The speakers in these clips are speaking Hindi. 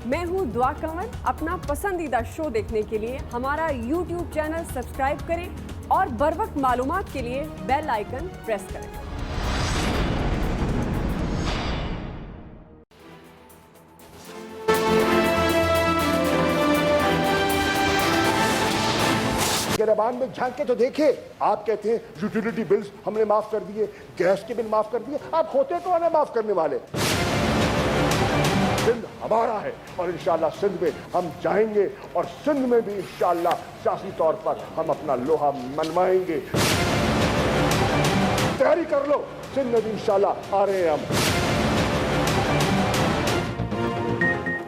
मैं हूँ दुआ कंवर। अपना पसंदीदा शो देखने के लिए हमारा YouTube चैनल सब्सक्राइब करें और बर वक्त मालूमात के लिए बेल आइकन प्रेस करें। गिरबान में झांक के तो देखिए, आप कहते हैं यूटिलिटी बिल्स हमने माफ कर दिए, गैस के बिल माफ कर दिए। आप होते कौन है माफ करने वाले? सिंध हमारा है और इंशाल्लाह सिंध में हम जाएंगे और सिंध में भी इंशाल्लाह सियासी तौर पर हम अपना लोहा मनवाएंगे। तैयारी कर लो, सिंध में भी इंशाल्लाह आ रहे हैं हम।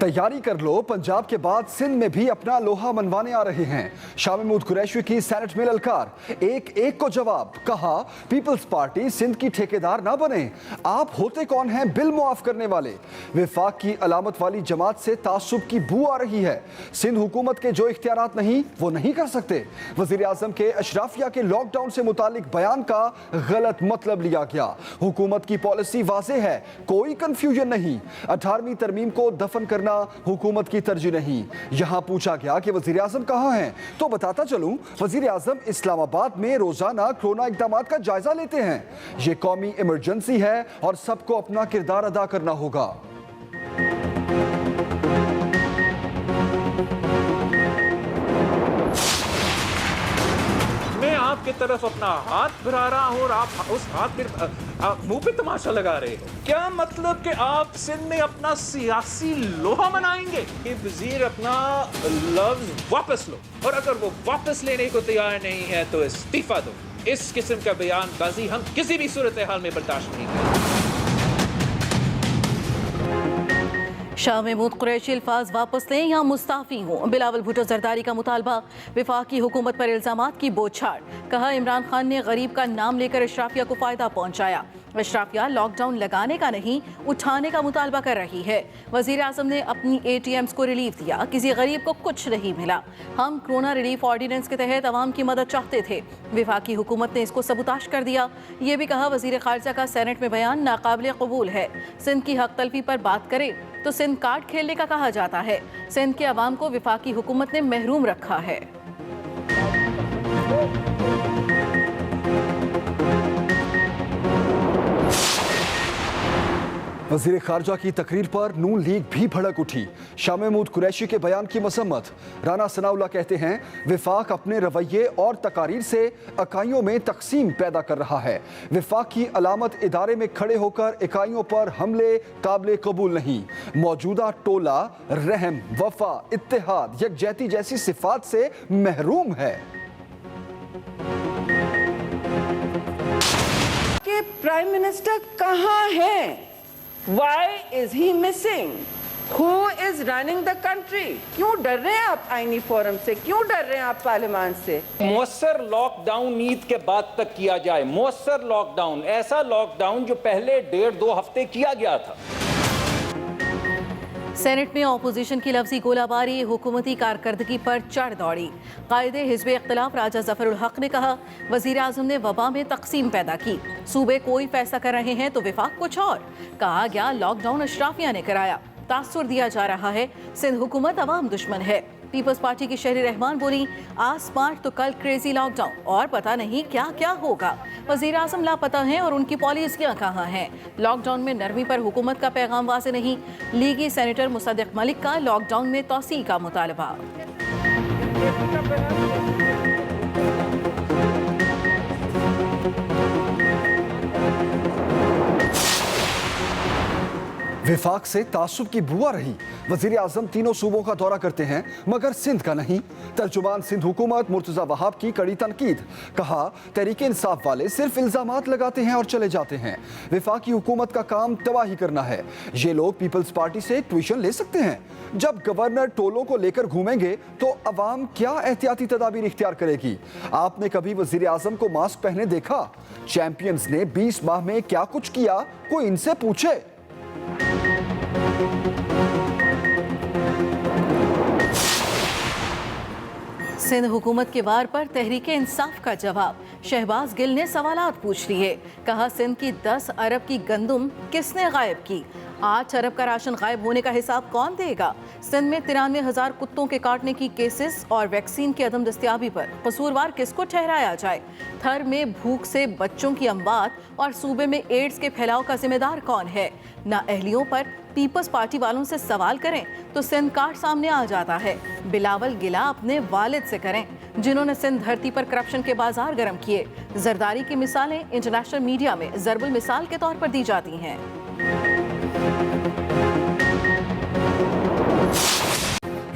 तैयारी कर लो, पंजाब के बाद सिंध में भी अपना लोहा मनवाने आ रहे हैं। शाह महमूद कुरैशी की सेनेट में ललकार, एक एक को जवाब। कहा पीपल्स पार्टी सिंध की ठेकेदार ना बने, आप होते कौन हैं बिल मुआफ करने वाले। विफाक की अलामत वाली जमात से तासुब की बू आ रही है। सिंध हुकूमत के जो इख्तियारात नहीं वो नहीं कर सकते। वजीर आजम के अशराफिया के लॉकडाउन से मुतालिक बयान का गलत मतलब लिया गया। हुकूमत की पॉलिसी वाज़ेह है, कोई कंफ्यूजन नहीं। 18वीं तरमीम को दफन करना हुकूमत की तरजीह नहीं। यहां पूछा गया कि वजीर आजम कहां हैं, तो बताता चलूं वजीर आजम इस्लामाबाद में रोजाना कोरोना इकदाम का जायजा लेते हैं। यह कौमी इमरजेंसी है और सबको अपना किरदार अदा करना होगा। आपकी तरफ अपना हाथ बढ़ा रहा हूं और आप उस हाथ पे मुंह पे तमाशा लगा रहे हो। क्या मतलब कि आप सिंध में अपना सियासी लोहा मनाएंगे? कि वजीर अपना लफ्ज वापस लो, और अगर वो वापस लेने को तैयार नहीं है तो इस्तीफा दो। इस किस्म का बयानबाजी हम किसी भी सूरत हाल में बर्दाश्त नहीं करेंगे। शाह महमूद कुरैशी अल्फाज वापस लें या मुस्ताफ़ी हूँ। बिलावल भुट्टो जरदारी का मुतालबा, विफाकी हुकूमत पर इल्ज़ामात की बोछार। कहा इमरान खान ने गरीब का नाम लेकर अशराफिया को फ़ायदा पहुँचाया। अशराफिया लॉकडाउन लगाने का नहीं उठाने का मुतालबा कर रही है। वज़ीर आज़म ने अपनी ATMs को रिलीफ दिया, किसी गरीब को कुछ नहीं मिला। हम कोरोना रिलीफ ऑर्डिनेंस के तहत अवाम की मदद चाहते थे, विफाकी हुकूमत ने इसको सबूताश कर दिया। ये भी कहा वज़ीर ख़ारिजा का सेनेट में बयान नाकाबिल कबूल है। सिंध की हक तलफी पर बात करें तो सिंध कार्ड खेलने का कहा जाता है। सिंध के अवाम को विफाकी हुकूमत ने महरूम रखा है। वज़ीर ख़ारिजा की तकरीर पर नून लीग भी भड़क उठी। शाह महमूद कुरैशी के बयान की मसम्मत। राना सनाउल्लाह कहते हैं विफाक अपने रवैये और तकारीर से इकाइयों में तकसीम पैदा कर रहा है। विफाक की अलामत इदारे में खड़े होकर इकाइयों पर हमले काबिल कबूल नहीं। मौजूदा टोला रहम, वफा, इत्तेहाद, यकजहती जैसी सिफात से महरूम है। कि प्राइम मिनिस्टर कहाँ हैं? Why is he missing? Who is running the country? क्यों डर रहे हैं आप आईनी फोरम से? क्यों डर रहे हैं आप पार्लियामान से? मौसर लॉकडाउन ईद के बाद तक किया जाए। मौसर लॉकडाउन, ऐसा लॉकडाउन जो पहले 1.5-2 हफ्ते किया गया था। सेनेट में अपोजिशन की लफ्जी गोलाबारी हुकूमती कारकर्दगी पर चढ़ दौड़ी। कायदे हिज़्ब इख्तिलाफ राजा ज़फ़रुल हक ने कहा वज़ीर आज़म ने वबा में तकसीम पैदा की। सूबे कोई फैसला कर रहे हैं तो विफाक कुछ और। कहा गया लॉकडाउन अशराफिया ने कराया। तासुर दिया जा रहा है सिंध हुकूमत अवाम दुश्मन है। पीपल्स पार्टी की शहरी रहमान बोली आज मार्च तो कल क्रेजी लॉकडाउन और पता नहीं क्या क्या होगा। वज़ीर आज़म लापता हैं और उनकी पॉलिसियाँ कहाँ हैं। लॉकडाउन में नरमी पर हुकूमत का पैगाम वाज़ेह नहीं। लीगी सेनेटर मुसद्दिक़ मलिक का लॉकडाउन में तौसी का मुतालबा। विफाक से तासुब की बुआ रही। वज़ीर आज़म तीनों सूबों का दौरा करते हैं मगर सिंध का नहीं। तर्जुमान सिंध हुकूमत मुर्तज़ा वहाब की कड़ी तनकीद। कहा तहरीक इंसाफ वाले सिर्फ इल्ज़ामात लगाते हैं और चले जाते हैं। विफाकी हुकूमत का काम तबाही करना है। ये लोग पीपल्स पार्टी से ट्यूशन ले सकते हैं। जब गवर्नर टोलों को लेकर घूमेंगे तो अवाम क्या एहतियाती तदाबीर इख्तियार करेगी। आपने कभी वज़ीर आज़म को मास्क पहने देखा? चैंपियंस ने 20 माह में क्या कुछ किया, कोई इनसे पूछे। सिंध हुकूमत के वार पर तहरीक इंसाफ का जवाब। शहबाज गिल ने सवालात पूछ लिए। कहा सिंध की 10 अरब की गंदुम किसने गायब की? 8 अरब का राशन गायब होने का हिसाब कौन देगा? सिंध में 93,000 कुत्तों के काटने की केसेस और वैक्सीन की अदम दस्तयाबी पर कसूरवार किसको ठहराया जाए? थर में भूख से बच्चों की अमवात और सूबे में एड्स के फैलाव का जिम्मेदार कौन है? नाअहलियों पर पीपल्स पार्टी वालों से सवाल करें तो सिंध कार्ड सामने आ जाता है। बिलावल गिला अपने वालिद से करें जिन्होंने सिंध धरती पर करप्शन के बाजार गर्म किए। जरदारी की मिसालें इंटरनेशनल मीडिया में जरबुल मिसाल के तौर पर दी जाती हैं।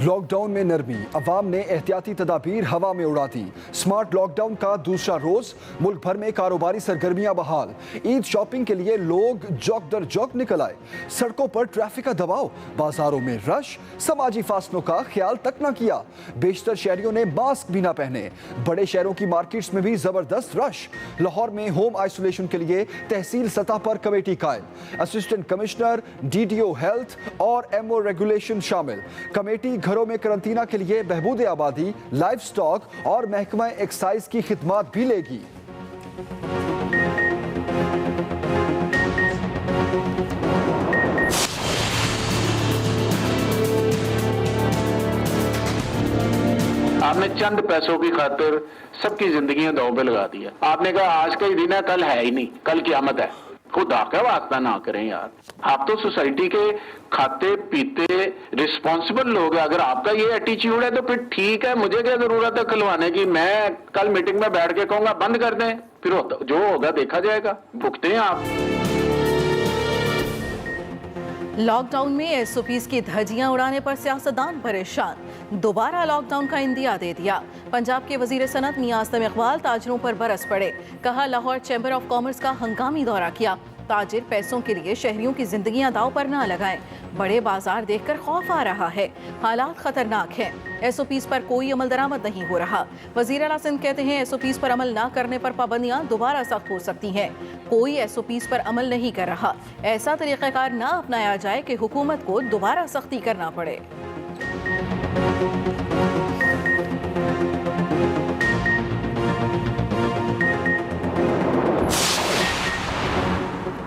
लॉकडाउन में नरमी, अवाम ने एहतियाती तदाबीर हवा में उड़ा दी। स्मार्ट लॉकडाउन का दूसरा रोज, मुल्क भर में कारोबारी सरगर्मियां बहाल। ईद शॉपिंग के लिए लोग जौक दर जौक निकल आए। सड़कों पर ट्रैफिक का दबाव, बाजारों में रश, समाजी फासलों का ख्याल तक न किया। बेशतर शहरियों ने मास्क भी न पहने। बड़े शहरों की मार्केट्स में भी जबरदस्त रश। लाहौर में होम आइसोलेशन के लिए तहसील सतह पर कमेटी कायम। असिस्टेंट कमिश्नर, DDO हेल्थ और MO रेगुलेशन शामिल। कमेटी घरों में करंतना के लिए बहबूद आबादी, लाइव स्टॉक और महकमा एक्साइज की खिदमात भी लेगी। आपने चंद पैसों की खातिर सबकी जिंदगियां दांव पे लगा दिया। आपने कहा आज का ही दिन है, कल है ही नहीं, कल क़यामत है। खुदा का वास्ता ना करें यार। आप तो सोसाइटी के खाते पीते रिस्पॉन्सिबल लोग हैं। अगर आपका ये एटीट्यूड है तो फिर ठीक है, मुझे क्या जरूरत है खुलवाने की। मैं कल मीटिंग में बैठ के कहूंगा बंद कर दें, फिर जो होगा देखा जाएगा, भुगते हैं आप। लॉकडाउन में SOPs की धज्जियां उड़ाने पर सियासतदान परेशान। दोबारा लॉकडाउन का इंदिया दे दिया। पंजाब के वजीर सनत मियां आसम इकबाल ताजिरों पर बरस पड़े। कहा लाहौर चैम्बर ऑफ कॉमर्स का हंगामी दौरा किया। ताजिर पैसों के लिए शहरियों की जिंदगियां दांव पर ना लगाएं। बड़े बाजार देखकर खौफ आ रहा है, हालात खतरनाक हैं। SOPs पर कोई अमल दरामद नहीं हो रहा। वजीर आला सिंध कहते हैं SOPs पर अमल ना करने पर पाबंदियां दोबारा सख्त हो सकती हैं। कोई SOPs पर अमल नहीं कर रहा। ऐसा तरीक़ाकार ना अपनाया जाए कि हुकूमत को दोबारा सख्ती करना पड़े।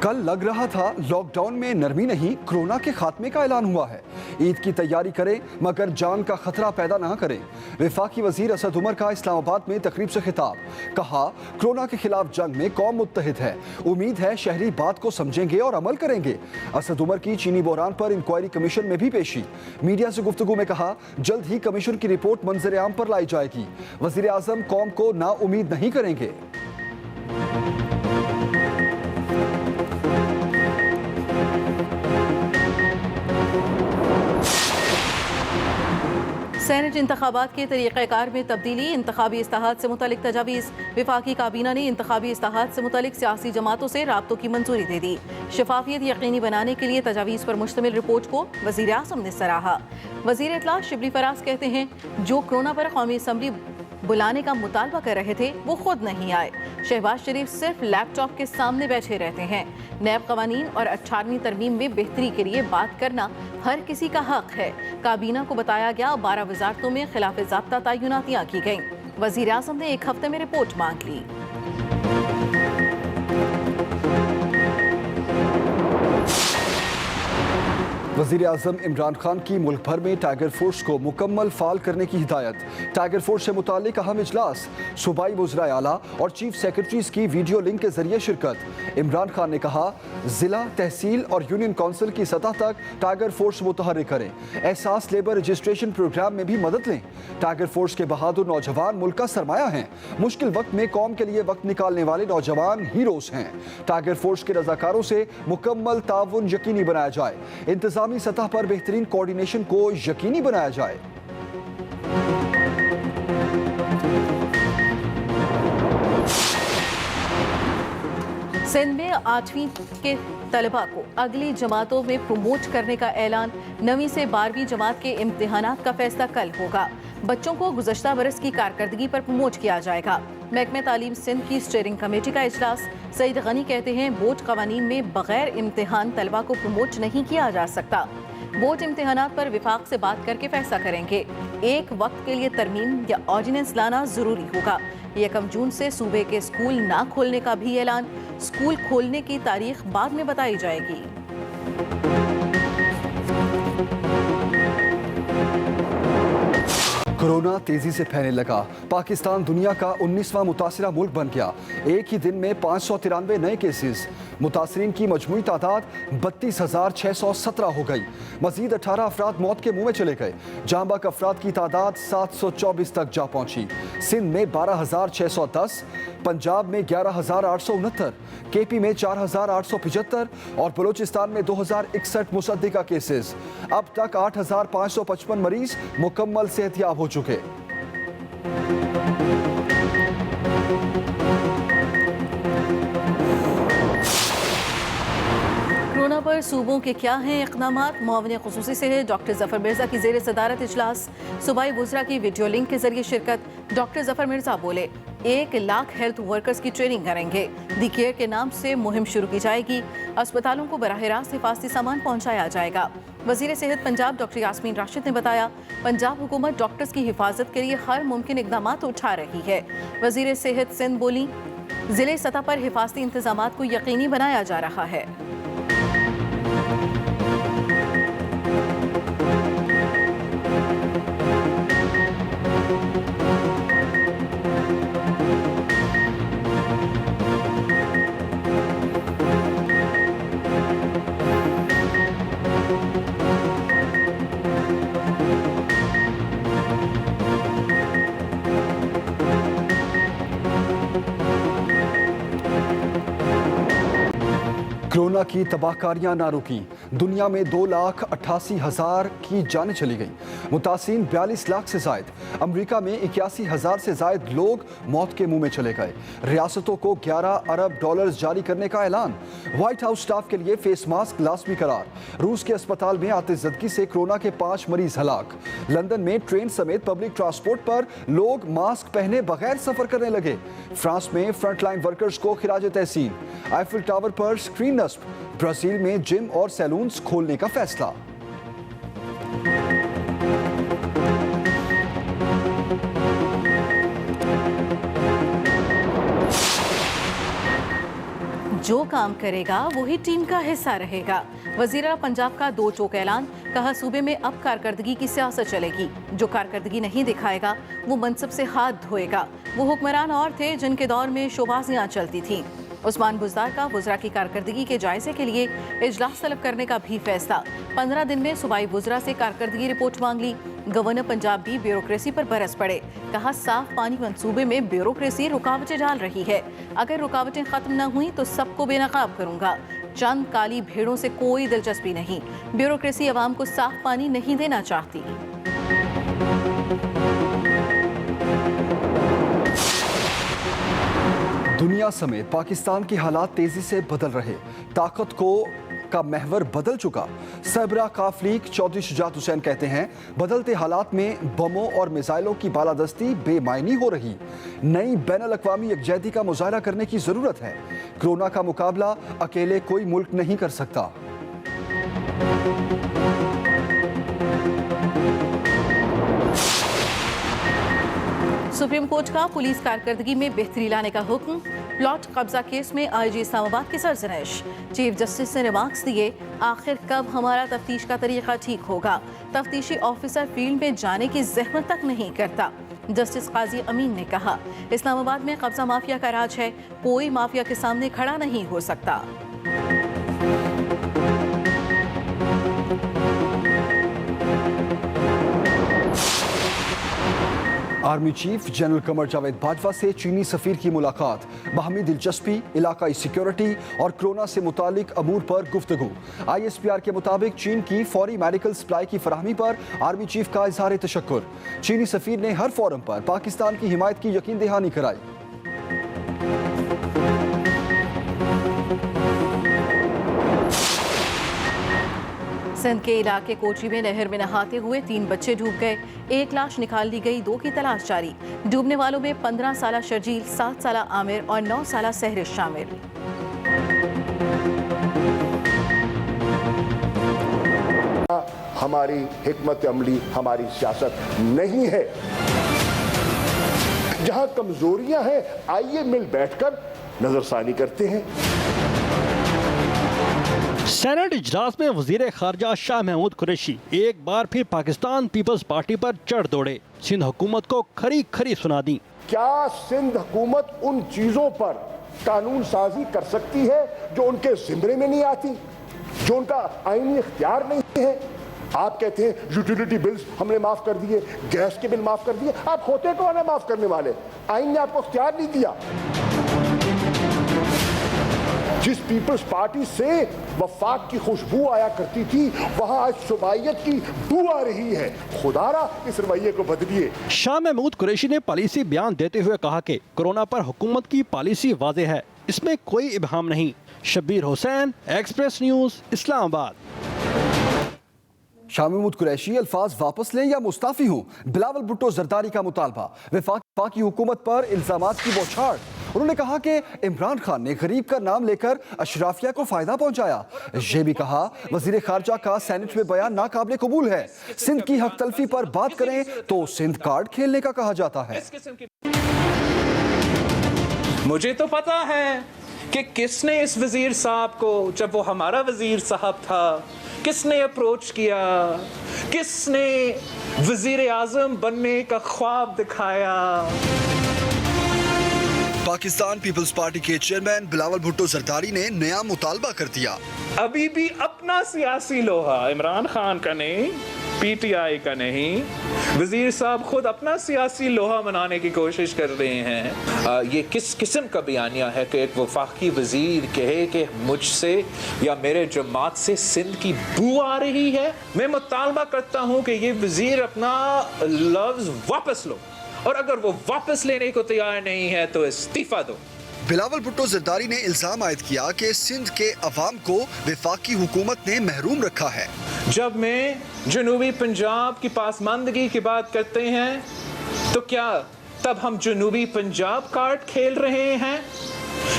कल लग रहा था लॉकडाउन में नरमी नहीं, कोरोना के खात्मे का ऐलान हुआ है। ईद की तैयारी करें मगर जान का खतरा पैदा ना करें। वफाकी वजीर असद उमर का इस्लामाबाद में तकरीब से खिताब। कहा कोरोना के खिलाफ जंग में कौम मुत्तहिद है। उम्मीद है शहरी बात को समझेंगे और अमल करेंगे। असद उमर की चीनी बहरान पर इंक्वायरी कमीशन में भी पेशी। मीडिया से गुफ्तगू में कहा जल्द ही कमीशन की रिपोर्ट मंजर आम पर लाई जाएगी। वजीर आजम कौम को नाउम्मीद नहीं करेंगे। सेनेट इंतखाबात के तरीक़ाकार में तब्दीली, इंतखाबी इस्लाहात से मुतल्लिक तजावीज़। वफाकी काबीना ने इंतखाबी इस्लाहात से मुतल्लिक सियासी जमातों से राब्तों की मंजूरी दे दी। शफाफियत यकीनी बनाने के लिए तजावीज़ पर मुश्तमिल रिपोर्ट को वज़ीर आज़म ने सराहा। वज़ीर इत्तला शिबली फराज कहते हैं जो कोरोना पर कौमी असम्बली बुलाने का मुतालबा कर रहे थे वो खुद नहीं आए। शहबाज शरीफ सिर्फ लैपटॉप के सामने बैठे रहते हैं। नैब कवानीन और 18वीं तरमीम में बेहतरी के लिए बात करना हर किसी का हक है। काबीना को बताया गया 12 वजारतों में खिलाफ ज़ाब्ता तयनातियाँ की गईं। वज़ीर आज़म ने एक हफ्ते में रिपोर्ट मांग ली। वज़ीर आज़म इमरान खान की मुल्क भर में टाइगर फोर्स को मुकम्मल फाल करने की हिदायत। टाइगर फोर्स से मुताल्लिक अहम इजलास, सूबाई वज़राए आला और चीफ सेक्रेटरीज की वीडियो लिंक के जरिए शिरकत। इमरान खान ने कहा जिला, तहसील और यूनियन काउंसिल की सतह तक टाइगर फोर्स मुतहर्रिक करें। एहसास लेबर रजिस्ट्रेशन प्रोग्राम में भी मदद लें। टाइगर फोर्स के बहादुर नौजवान मुल्क का सरमाया हैं। मुश्किल वक्त में कौम के लिए वक्त निकालने वाले नौजवान हीरोज हैं। टाइगर फोर्स के रजाकारों से मुकम्मल ताउन यकीनी बनाया जाए। इंतजामी सतह पर बेहतरीन कोऑर्डिनेशन को यकीनी बनाया जाए। सिंध में 8वीं के तलबा को अगली जमातों में प्रमोट करने का ऐलान। 9वीं से 12वीं जमात के इम्तिहानात का फैसला कल होगा। बच्चों को गुज़श्ता बरस की कारकर्दगी पर प्रमोट किया जाएगा। महकमे तालीम सिंध की स्टीयरिंग कमेटी का इजलास। सईद गनी कहते हैं बोर्ड कवानीन में बगैर इम्तिहान तलबा को प्रमोट नहीं किया जा सकता। बोर्ड इम्तिहानात पर विफाक से बात करके फैसला करेंगे। एक वक्त के लिए तरमीम या ऑर्डिनेंस लाना जरूरी होगा। 1 जून से सूबे के स्कूल ना खोलने का भी ऐलान। स्कूल खोलने की तारीख बाद में बताई जाएगी। कोरोना तेजी से फैलने लगा। पाकिस्तान दुनिया का 19वां मुतासरा मुल्क बन गया। एक ही दिन में 593 नए केसेस। मुतासरीन की मजमूई तादाद 32,617 हो गई। मजीद 18 अफराद मौत के मुंह में चले गए। जाँ बाक अफराद की तादाद 724 तक जा पहुंची। सिंध में 12,610, पंजाब में 11,869, केपी में 4,875 और बलूचिस्तान में 2,061 मुसद्दिका केसेस। अब तक 8,555 मरीज मुकम्मल सेहतयाब हो चुके। कोरोना पर सूबों के क्या हैं इक़दामात। मुआविन ख़ुसूसी सेहत डॉक्टर जफर मिर्जा की ज़ेर सदारत इजलास। सूबाई वुज़रा की वीडियो लिंक के जरिए शिरकत। डॉक्टर जफर मिर्जा बोले 1 लाख हेल्थ वर्कर्स की ट्रेनिंग करेंगे। दी केयर के नाम से मुहिम शुरू की जाएगी। अस्पतालों को बराह रास्त हिफाजती सामान पहुँचाया जाएगा। वज़ीर सेहत पंजाब डॉक्टर यास्मीन राशिद ने बताया पंजाब हुकूमत डॉक्टर्स की हिफाजत के लिए हर मुमकिन इक़दामात उठा रही है। वज़ीर सेहत सिंध बोली ज़िले सतह पर हिफाजती इंतजामात को यकीनी बनाया जा रहा है। कोरोना की तबाहकारियां ना रुकी। दुनिया में 2,88,000 की जानें चली गई। मुतासिन 42 लाख से जायद। अमेरिका में 81,000 से जायद लोग मौत के मुंह में चले गए। रियासतों को 11 अरब डॉलर्स जारी करने का ऐलान। व्हाइट हाउस स्टाफ के लिए फेस मास्क लाजमी करार। रूस के अस्पताल में आतिशज़दगी से कोरोना के 5 मरीज हलाक। लंदन में ट्रेन समेत पब्लिक ट्रांसपोर्ट पर लोग मास्क पहने बगैर सफर करने लगे। फ्रांस में फ्रंटलाइन वर्कर्स को खिराज तहसीन। आईफिल टावर पर स्क्रीन नस्ब। ब्राजील में जिम और सैलून्स खोलने का फैसला। जो काम करेगा वही टीम का हिस्सा रहेगा। वज़ीर आला पंजाब का 2 टोक ऐलान। कहा सूबे में अब कारकर्दगी की सियासत चलेगी। जो कारकर्दगी नहीं दिखाएगा वो मनसब से हाथ धोएगा। वो हुक्मरान और थे जिनके दौर में शोबाजियां चलती थीं। उस्मान बुज़दार का वुज़रा की कारकर्दगी के जायजे के लिए इजलास तलब करने का भी फैसला। 15 दिन में सूबाई वुज़रा से कारकर्दगी रिपोर्ट मांग ली। गवर्नर पंजाब भी ब्यूरोक्रेसी पर बरस पड़े। कहा साफ पानी मंसूबे में ब्यूरोक्रेसी रुकावटें डाल रही है। अगर रुकावटें खत्म न हुई तो सबको बेनकाब करूंगा। चंद काली भेड़ों से कोई दिलचस्पी नहीं। ब्यूरोक्रेसी अवाम को साफ पानी नहीं देना चाहती। दुनिया समेत पाकिस्तान के हालात तेजी से बदल रहे। ताकत का महवर बदल चुका। सरबराह काफलीग चौधरी शुजात हुसैन कहते हैं बदलते हालात में बमों और मिसाइलों की बालादस्ती बेमायनी हो रही। नई बैनुल-अक़वामी यकजहती का मुजाहरा करने की जरूरत है। कोरोना का मुकाबला अकेले कोई मुल्क नहीं कर सकता। सुप्रीम कोर्ट का पुलिस कारकर्दगी में बेहतरी लाने का हुक्म। प्लॉट कब्जा केस में आईजी इस्लामाबाद की सरजनश। चीफ जस्टिस ने रिमार्क्स दिए आखिर कब हमारा तफ्तीश का तरीका ठीक होगा। तफ्तीशी ऑफिसर फील्ड में जाने की जहमत तक नहीं करता। जस्टिस काजी अमीन ने कहा इस्लामाबाद में कब्जा माफिया का राज है। कोई माफिया के सामने खड़ा नहीं हो सकता। Army chief general Qamar Javed Bajwa से चीनी सफीर की मुलाकात। बाहमी दिलचस्पी, इलाकाई सिक्योरिटी और कोरोना से मुतालिक अमूर पर गुफ्तगू। ISPR के मुताबिक चीन की फौरी मेडिकल सप्लाई की फराहमी पर आर्मी चीफ का इजहार तशक्कुर। चीनी सफीर ने हर फोरम पर पाकिस्तान की हिमायत की यकीन दहानी कराई। सिंध के इलाके कोची में नहर में नहाते हुए 3 बच्चे डूब गए। 1 लाश निकाल ली गई, 2 की तलाश जारी। डूबने वालों में 15 साला शर्जील, 7 साला आमिर और 9 साला सहरिश शामिल। हमारी हिकमत अमली, हमारी सियासत नहीं है। जहां कमजोरियां हैं आइए मिल बैठकर नजरसानी करते हैं। सेनेट इजलास में वजीर खारजा शाह महमूद कुरैशी एक बार फिर पाकिस्तान पीपल्स पार्टी पर चढ़ दौड़े। सिंध हुकूमत को खरी खरी सुना दी। क्या सिंध हुकूमत उन चीजों पर कानून साजी कर सकती है जो उनके जिम्मे में नहीं आती, जो उनका आईनी इख्तियार नहीं है? आप कहते हैं यूटिलिटी बिल्स हमने माफ कर दिए, गैस के बिल माफ कर दिए। आप होते कौन है माफ करने वाले? आईन ने आपको इख्तियार नहीं दिया। जिस पीपल्स पार्टी से वफाक की खुशबू आया करती थी, वहां आज शुबाइयत की बू आ रही है। खुदारा इस रवैये को बदलिए। शाह महमूद कुरैशी ने पॉलिसी बयान देते हुए कहा कि कोरोना पर हुकूमत की पॉलिसी वाज़ेह है, इसमें कोई इबहम नहीं। Shabbir Hussain, express news, Islamabad. शाह महमूद कुरैशी अल्फाज वापस लें या मुस्ताफी हों, बिलावल भुट्टो जरदारी का मुतालबा। वफाकी हुकूमत पर इल्जामात की बौछार। उन्होंने कहा कि इमरान खान ने गरीब का नाम लेकर अशराफिया को फायदा पहुंचाया। ये भी कहा वजीर खारजा का सेनेट में बयान नाकाबिले कबूल है। सिंध की हक तलफी पर बात करें तो सिंध कार्ड खेलने का कहा जाता है। मुझे तो पता है कि किसने इस वजीर साहब को, जब वो हमारा वजीर साहब था, किसने अप्रोच किया, किसने वजीर आजम बनने का ख्वाब दिखाया। पाकिस्तान पीपल्स पार्टी के चेयरमैन बिलावल भुट्टो जरदारी ने नया मुतालबा कर दिया। अभी भी अपना सियासी लोहा इमरान खान का नहीं, पीटीआई का नहीं, वजीर साहब खुद अपना सियासी लोहा बनाने की कोशिश कर रहे हैं। ये किस किस्म का बयानिया है कि एक वफाकी वजीर कहे कि मुझसे या मेरे जमात से सिंध की बू आ रही है। मैं मुतालबा करता हूं कि ये वजीर अपना लफ्ज वापस लो, और अगर वो वापस लेने को तैयार नहीं है तो इस्तीफा दो। बिलावल भुट्टो जरदारी ने इल्जाम आयद किया कि सिंध के अवाम को वफाकी हुकूमत ने महरूम रखा है। जब मैं जनूबी पंजाब की पासमानदगी की बात करते हैं तो क्या तब हम जनूबी पंजाब कार्ड खेल रहे हैं?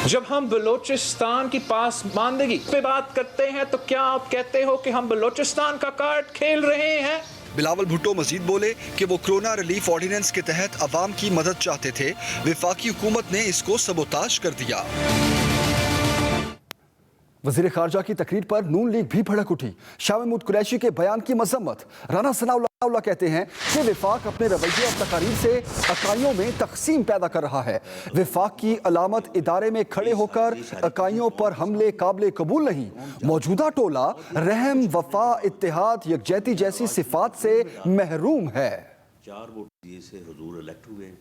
जब हम बलोचिस्तान की पासमानदगी पे बात करते हैं तो क्या आप कहते हो कि हम बलोचिस्तान का कार्ड खेल रहे हैं? बिलावल भुट्टो मजीद बोले कि वो कोरोना रिलीफ ऑर्डिनेंस के तहत अवाम की मदद चाहते थे। वफाकी हुकूमत ने इसको सबोताज कर दिया। वजीर खारजा की तकरीर पर नून लीग भी भड़क उठी। शाह महमूद कुरैशी के बयान की मजम्मत। राना सनाउल्लाह कहते हैं कि वफाक अपने रवैये और तकारीर से अकाइयों में तकसीम पैदा कर रहा है। वफाक की अलामत इदारे में खड़े होकर अकाइयों पर हमले काबिल कबूल नहीं। मौजूदा टोला रहम, वफा, इत्तेहाद, यकजहती जैसी सिफात से महरूम है। 4 वोट दिए से हुजूर इलेक्ट हुए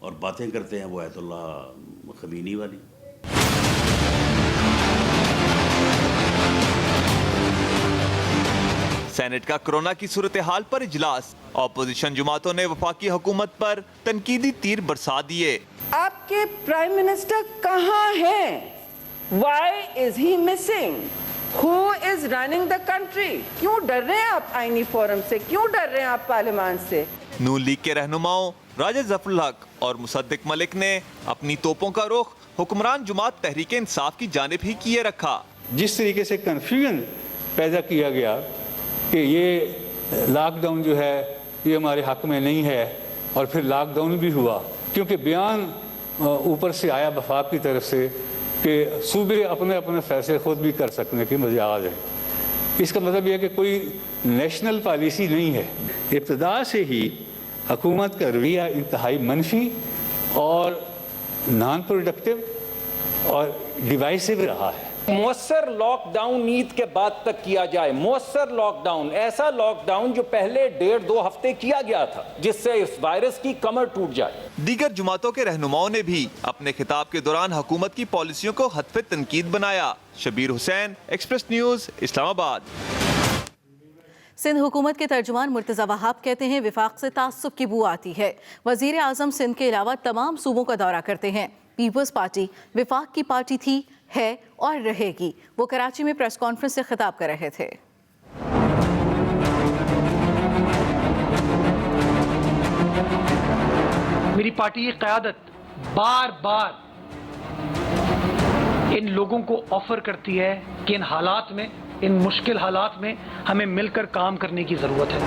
और बातें करते हैं वो आयतुल्लाह खमीनी वाली। सेनेट का कोरोना की सूरत हाल पर इजलास। ऑपोजिशन जमातों ने वफाकी हुकूमत पर तनकीदी तीर बरसा दिए। आपके प्राइम मिनिस्टर कहाँ हैं? Why is he missing? Who is running the country? क्यों डर रहे हैं आप आईनी फोरम से? क्यों डर रहे हैं आप पार्लियामान से? नून लीग के रहनुमाओं राजा जफरुल हक और मुसद्दिक मलिक ने अपनी तोपों का रुख हुक्मरान जमात तहरीक इंसाफ की जानिब ही किए रखा। जिस तरीके से कन्फ्यूजन पैदा किया गया कि ये लॉकडाउन जो है ये हमारे हक में नहीं है, और फिर लॉकडाउन भी हुआ क्योंकि बयान ऊपर से आया वफाक की तरफ से कि सूबे अपने अपने फैसले खुद भी कर सकने की मजाज है। इसका मतलब यह कि कोई नेशनल पॉलिसी नहीं है। इब्तदा से ही हुकूमत का रवैया इंतहाई मनफी और नॉन प्रोडक्टिव और डिवाइसिव रहा है। मुअस्सर लॉकडाउन ईद के बाद तक किया जाए। मुअस्सर लॉकडाउन, ऐसा लॉकडाउन जो पहले 1.5-2 हफ्ते किया गया था, जिससे इस वायरस की कमर टूट जाए। दीगर जमातों के रहनुमाओं ने भी अपने खिताब के दौरान हुकूमत की पॉलिसियों को हद तनकीद बनाया। Shabbir Hussain, express news, Islamabad. सिंध हुकूमत के तर्जुमान मुर्तज़ा वहाब कहते हैं वफाक से तासुब की बू आती है। वज़ीर आज़म सिंध के अलावा तमाम सूबों का दौरा करते हैं। पीपल्स पार्टी वफाक की पार्टी थी, है और रहेगी। वो कराची में प्रेस कॉन्फ्रेंस से खिताब कर रहे थे। मेरी पार्टी की क़यादत बार बार इन लोगों को ऑफर करती है कि इन हालात में, इन मुश्किल हालात में हमें मिलकर काम करने की जरूरत है।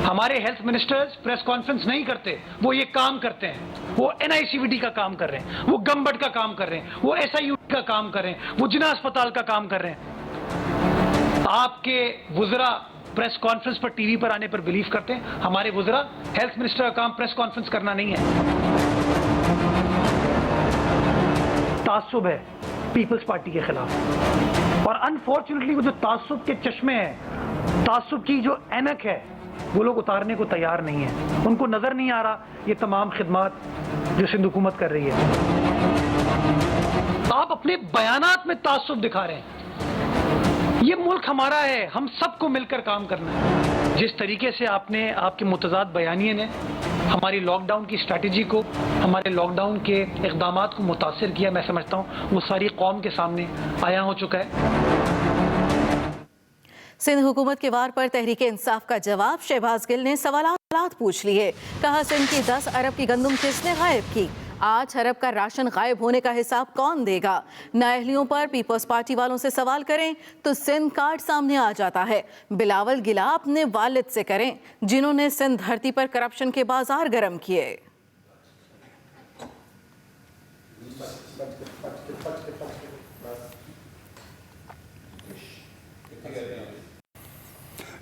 हमारे हेल्थ मिनिस्टर्स प्रेस कॉन्फ्रेंस नहीं करते, वो ये काम करते हैं। वो NICVD का काम कर रहे हैं, वो गमबट का काम कर रहे हैं, वो SIUD का काम कर रहे हैं, वो जिना अस्पताल का काम कर रहे हैं। आपके वुज़रा प्रेस कॉन्फ्रेंस पर टीवी पर आने पर बिलीव करते हैं। हमारे वुज़रा हेल्थ मिनिस्टर का काम प्रेस कॉन्फ्रेंस करना नहीं है। तासुब है पीपल्स पार्टी के खिलाफ, और अनफॉर्चुनेटली वो जो तासुब के चश्मे हैं, तासुब की जो ऐनक है, वो लोग उतारने को तैयार नहीं है। उनको नजर नहीं आ रहा ये तमाम खिदमात जो सिंध हुकूमत कर रही है। आप अपने बयानात में तासुब दिखा रहे हैं। ये मुल्क हमारा है, हम सबको मिलकर काम करना है। जिस तरीके से आपने आपके मुतज़ाद बयानिए ने हमारी लॉकडाउन की स्ट्रैटेजी को, हमारे लॉकडाउन के इक़दामात को मुतासिर किया, मैं समझता हूँ वो सारी कौम के सामने आया हो चुका है। सिंध हुकूमत के वार पर तहरीक इंसाफ का जवाब। शहबाज गिल ने सवालात पूछ लिए। कहा सिंध की 10 अरब की गंदम किसने गायब की? 8 अरब का राशन गायब होने का हिसाब कौन देगा? नाअहलियों पर पीपल्स पार्टी वालों से सवाल करें तो सिंध कार्ड सामने आ जाता है। बिलावल गिला अपने वालिद से करें जिन्होंने सिंध धरती पर करप्शन के बाजार गर्म किए।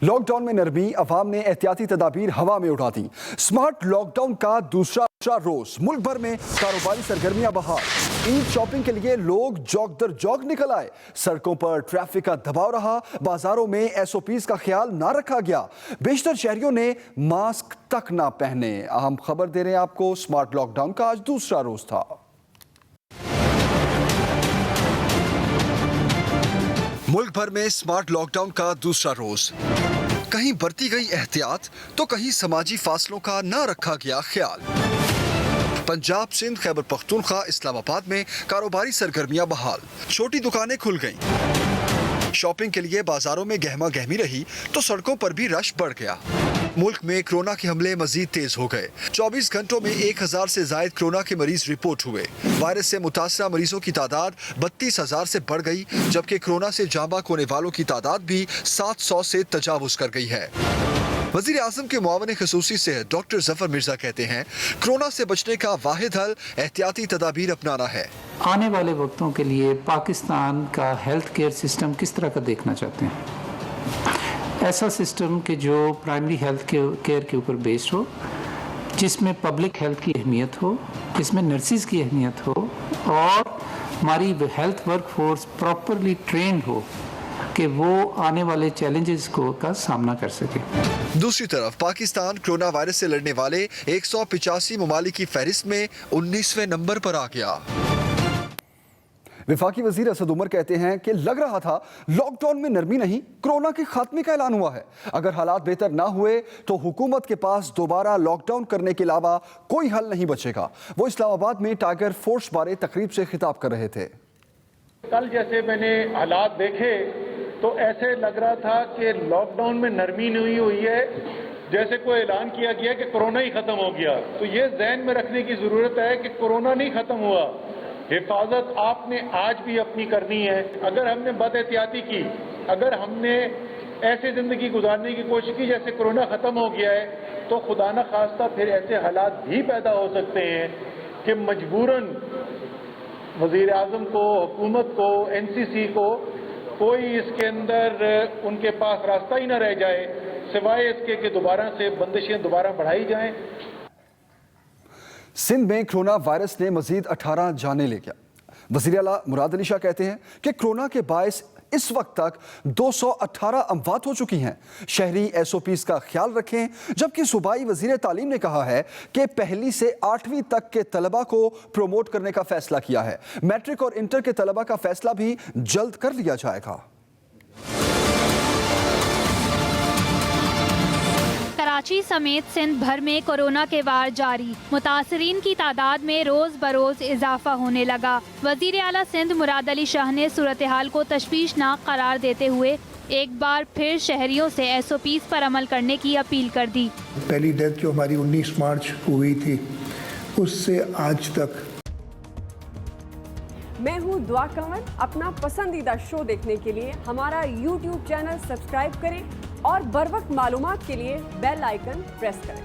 लॉकडाउन में नरमी, अवाम ने एहतियाती तदाबीर हवा में उड़ा दी। स्मार्ट लॉकडाउन का दूसरा रोज मुल्क भर में कारोबारी सरगर्मियां बहाल। ईद शॉपिंग के लिए लोग जौक दर जौक निकल आए। सड़कों पर ट्रैफिक का दबाव रहा। बाजारों में SOPs का ख्याल ना रखा गया। बेशतर शहरियों ने मास्क तक ना पहने। अहम खबर दे रहे हैं आपको, स्मार्ट लॉकडाउन का आज दूसरा रोज था। मुल्क भर में स्मार्ट लॉकडाउन का दूसरा रोज। कहीं बरती गई एहतियात तो कहीं समाजी फासलों का ना रखा गया ख्याल। पंजाब, सिंध, खैबर पख्तूनख्वा, इस्लामाबाद में कारोबारी सरगर्मियां बहाल। छोटी दुकानें खुल गईं। शॉपिंग के लिए बाजारों में गहमा गहमी रही तो सड़कों पर भी रश बढ़ गया। मुल्क में कोरोना के हमले मजीद तेज हो गए। 24 घंटों में 1000 से जायद कोरोना के मरीज रिपोर्ट हुए। वायरस से मुतासरा मरीजों की तादाद 32,000 से बढ़ गई, जबकि कोरोना से जाँ बाक होने वालों की तादाद भी 700 से तजावुज कर गई है। वज़ीर आज़म के मुआविन ख़ुसूसी से डॉक्टर जफर मिर्जा कहते हैं, कोरोना से बचने का वाहिद हल एहतियाती तदाबीर अपनाना है। आने वाले वक्तों के लिए पाकिस्तान का हेल्थ केयर सिस्टम किस तरह का देखना चाहते हैं? ऐसा सिस्टम कि जो प्राइमरी हेल्थ केयर के ऊपर बेस्ड हो, जिसमें पब्लिक हेल्थ की अहमियत हो, जिसमें नर्सिस की अहमियत हो और हमारी health work force properly trend हो कि वो आने वाले चैलेंजेस का सामना कर सके। दूसरी तरफ पाकिस्तान कोरोना वायरस से लड़ने वाले 185 ममालिक की फहरिस्त में 19वें नंबर पर आ गया। वफाकी वजीर असद उमर कहते हैं कि लग रहा था लॉकडाउन में नरमी नहीं, कोरोना के खात्मे का ऐलान हुआ है। अगर हालात बेहतर ना हुए तो हुकूमत के पास दोबारा लॉकडाउन करने के अलावा कोई हल नहीं बचेगा। वो इस्लामाबाद में टाइगर फोर्स बारे तकरीब से खिताब कर रहे थे। कल जैसे मैंने हालात देखे तो ऐसे लग रहा था कि लॉकडाउन में नरमी नहीं हुई है, जैसे कोई ऐलान किया गया कि कोरोना ही खत्म हो गया। तो ये जहन में रखने की जरूरत है कि कोरोना नहीं खत्म हुआ। हिफाजत आपने आज भी अपनी करनी है। अगर हमने बदएहतियाती की, अगर हमने ऐसे जिंदगी गुजारने की कोशिश की जैसे कोरोना खत्म हो गया है, तो खुदा न खास्ता फिर ऐसे हालात भी पैदा हो सकते हैं कि मजबूरन वजीर आजम को, हुकूमत को, NCC को कोई इसके अंदर उनके पास रास्ता ही न रह जाए सिवाय इसके कि दोबारा से बंदिशें दोबारा बढ़ाई जाएं। सिंध में कोरोना वायरस ने मजीद 18 जाने ले गया। वज़ीर आला मुराद अली शाह कहते हैं कि कोरोना के बायस इस वक्त तक 218 अमवात हो चुकी हैं। शहरी SOPs का ख्याल रखें, जबकि सूबाई वज़ीर तालीम ने कहा है कि पहली से 8वीं तक के तलबा को प्रमोट करने का फैसला किया है। मैट्रिक और इंटर के तलबा का फैसला भी जल्द कर लिया जाएगा। कराची समेत सिंध भर में कोरोना के वार जारी, मुतासरीन की तादाद में रोज बरोज इजाफा होने लगा। वजीर आला सिंध मुराद अली शाह ने सूरत हाल को तशवीशनाक करार देते हुए एक बार फिर शहरियों से SOPs पर अमल करने की अपील कर दी। पहली डेथ जो हमारी 19 मार्च को हुई थी, उससे आज तक। मैं हूँ दुआ कंवर। अपना पसंदीदा शो देखने के लिए हमारा YouTube चैनल सब्सक्राइब करें और बर वक्त मालूमात के लिए बेल आइकन प्रेस करें।